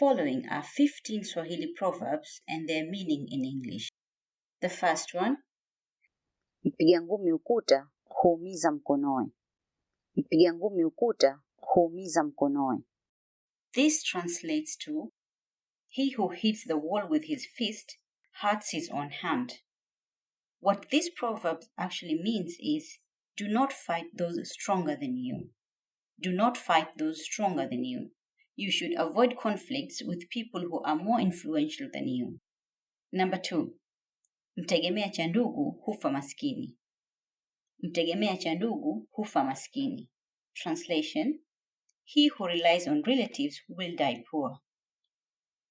following are 15 Swahili proverbs and their meaning in English. The first one, mpiga ngumi ukuta huumiza mkonowe. Mpiga ngumi ukuta huumiza mkonowe. This translates to, he who hits the wall with his fist hurts his own hand. What this proverb actually means is, do not fight those stronger than you. Do not fight those stronger than you. You should avoid conflicts with people who are more influential than you. Number 2. MTEGEMEA cha ndugu hufa maskini. MTEGEMEA cha ndugu hufa maskini. Translation: he who relies on relatives will die poor.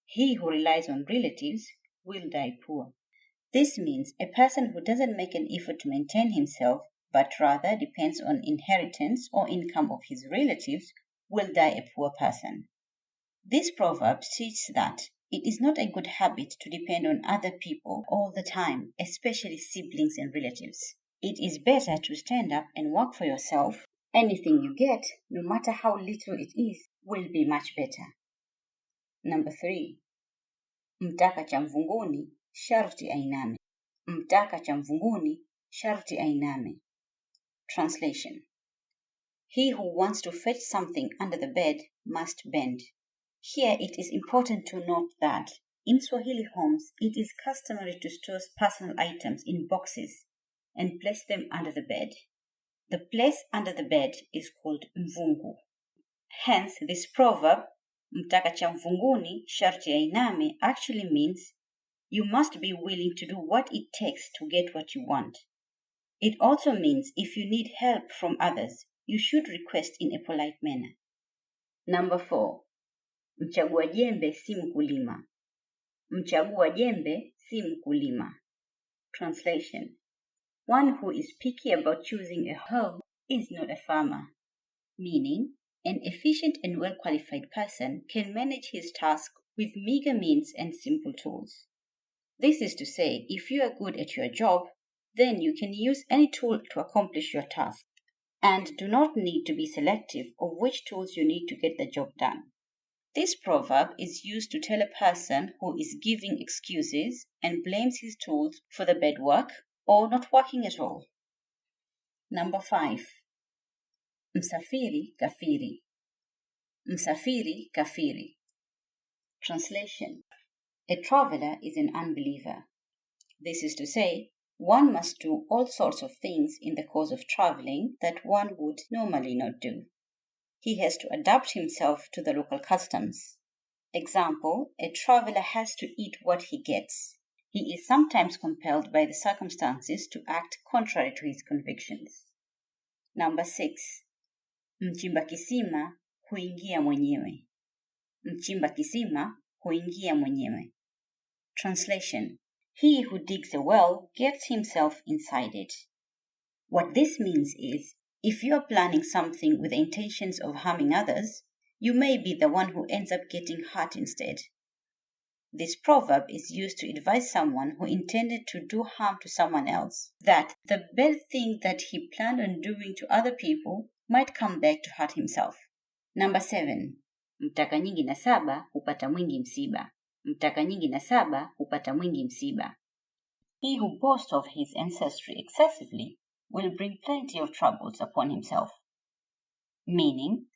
He who relies on relatives will die poor. This means a person who doesn't make an effort to maintain himself, but rather depends on inheritance or income of his relatives, will die a poor person. This proverb teaches that it is not a good habit to depend on other people all the time, especially siblings and relatives. It is better to stand up and work for yourself. Anything you get, no matter how little it is, will be much better. Number 3. MTAKA cha MVUNGUNI, SHARTI AINAME. MTAKA cha MVUNGUNI, SHARTI AINAME. Translation: he who wants to fetch something under the bed must bend. Here it is important to note that in Swahili homes it is customary to store personal items in boxes and place them under the bed. The place under the bed is called mvungu. Hence, this proverb, mtaka cha mvunguni sharti ainame, actually means you must be willing to do what it takes to get what you want. It also means if you need help from others, you should request in a polite manner. Number 4. Mchagua jembe si mkulima. Mchagua jembe si mkulima. Translation: one who is picky about choosing a hoe is not a farmer. Meaning, an efficient and well-qualified person can manage his task with meager means and simple tools. This is to say, if you are good at your job, then you can use any tool to accomplish your task, and do not need to be selective of which tools you need to get the job done. This proverb is used to tell a person who is giving excuses and blames his tools for the bad work or not working at all. Number 5. MSAFIRI KAFIRI. MSAFIRI KAFIRI. Translation: a traveler is an unbeliever. This is to say, one must do all sorts of things in the course of traveling that one would normally not do. He has to adapt himself to the local customs. Example, a traveler has to eat what he gets. He is sometimes compelled by the circumstances to act contrary to his convictions. Number 6. Mchimba kisima huingia mwenyewe. Mchimba kisima huingia mwenyewe. Translation: he who digs a well gets himself inside it. What this means is, if you are planning something with the intentions of harming others, you may be the one who ends up getting hurt instead. This proverb is used to advise someone who intended to do harm to someone else that the bad thing that he planned on doing to other people might come back to hurt himself. Number 7. Mtaka nyingi na saba hupata mwingi msiba. Mtaka nyingi na saba hupata mwingi msiba. He who boasts of his ancestry excessively will bring plenty of troubles upon himself. Meaning,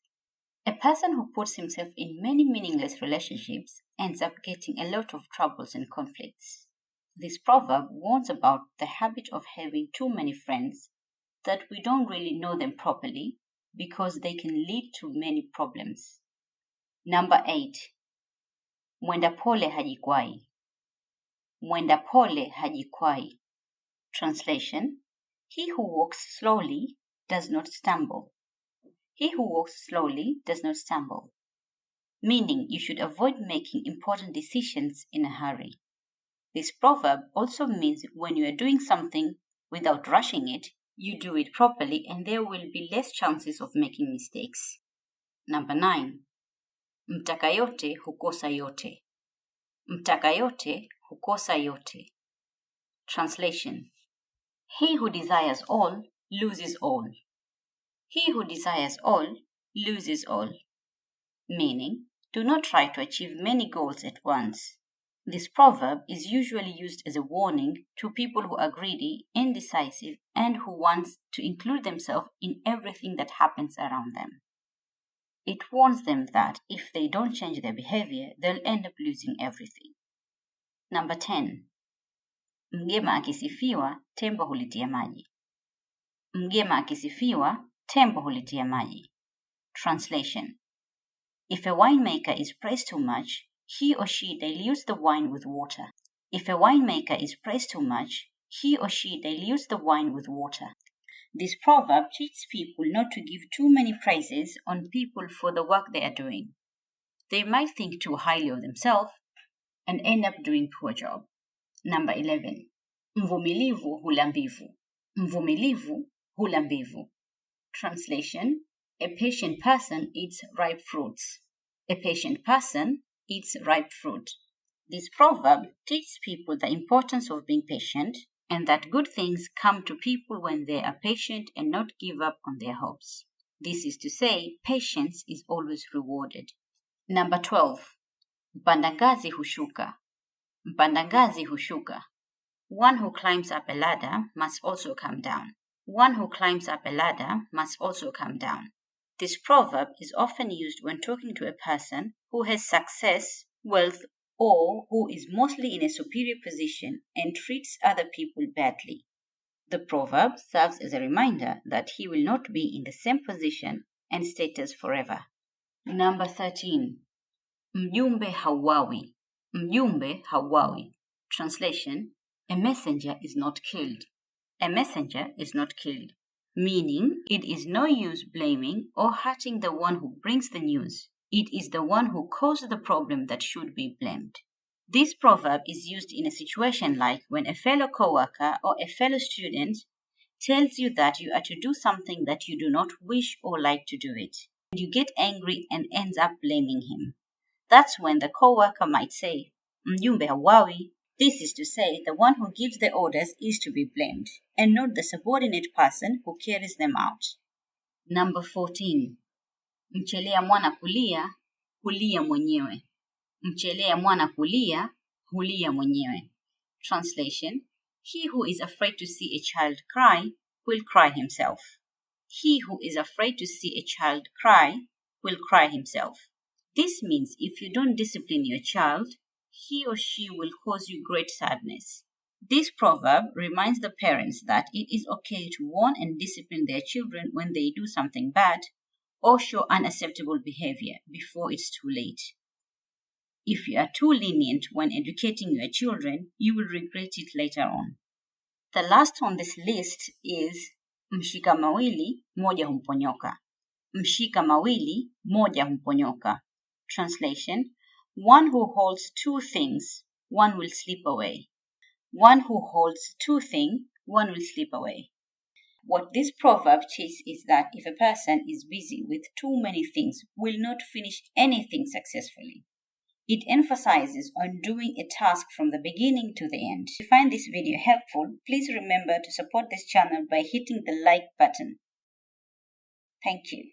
a person who puts himself in many meaningless relationships ends up getting a lot of troubles and conflicts. This proverb warns about the habit of having too many friends that we don't really know them properly because they can lead to many problems. Number 8. Mwenda pole HAJIKWAI. Mwenda pole HAJIKWAI. Translation: he who walks slowly does not stumble. He who walks slowly does not stumble. Meaning, you should avoid making important decisions in a hurry. This proverb also means when you are doing something without rushing it, you do it properly and there will be less chances of making mistakes. Number 9. Mtaka yote hukosa yote. Mtaka yote hukosa yote. Translation: he who desires all loses all. He who desires all loses all. Meaning, Do not try to achieve many goals at once. This proverb is usually used as a warning to people who are greedy, indecisive, and who want to include themselves in everything that happens around them. It warns them that if they don't change their behavior, they'll end up losing everything. Number 10. Mgema akisifiwa, tembo hulitia maji. Mgema akisifiwa, tembo hulitia maji. Translation. If a winemaker is praised too much, he or she dilutes the wine with water. If a winemaker is praised too much, he or she dilutes the wine with water. This proverb teaches people not to give too many praises on people for the work they are doing. They might think too highly of themselves and end up doing poor job. Number 11. Mvumilivu hula mbivu. Mvumilivu hula mbivu. Translation. A patient person eats ripe fruits. A patient person eats ripe fruit. This proverb teaches people the importance of being patient and that good things come to people when they are patient and not give up on their hopes. This is to say, patience is always rewarded. Number 12. Mpanda ngazi hushuka. Mpanda ngazi hushuka. One who climbs up a ladder must also come down. One who climbs up a ladder must also come down. This proverb is often used when talking to a person who has success, wealth, or who is mostly in a superior position and treats other people badly. The proverb serves as a reminder that he will not be in the same position and status forever. Number 13. Mjumbe hauawi. Mjumbe hauawi. Translation. A messenger is not killed. A messenger is not killed. Meaning, it is no use blaming or hurting the one who brings the news. It is the one who caused the problem that should be blamed. This proverb is used in a situation like when a fellow co-worker or a fellow student tells you that you are to do something that you do not wish or like to do it. You get angry and ends up blaming him. That's when the co-worker might say, Mjumbe hauawi. This is to say, the one who gives the orders is to be blamed, and not the subordinate person who carries them out. Number 14. Mchelea mwana kulia, hulia mwenyewe. Mchelea mwana kulia, hulia mwenyewe. Translation. He who is afraid to see a child cry will cry himself. He who is afraid to see a child cry will cry himself. This means if you don't discipline your child, he or she will cause you great sadness. This proverb reminds the parents that it is okay to warn and discipline their children when they do something bad or show unacceptable behavior before it's too late. If you are too lenient when educating your children, you will regret it later on. The last on this list is mshika mawili, moja humponyoka. Mshika mawili, moja humponyoka. Translation. One who holds two things, one will slip away. One who holds two things, one will slip away. What this proverb teaches is that if a person is busy with too many things, will not finish anything successfully. It emphasizes on doing a task from the beginning to the end. If you find this video helpful, please remember to support this channel by hitting the like button. Thank you.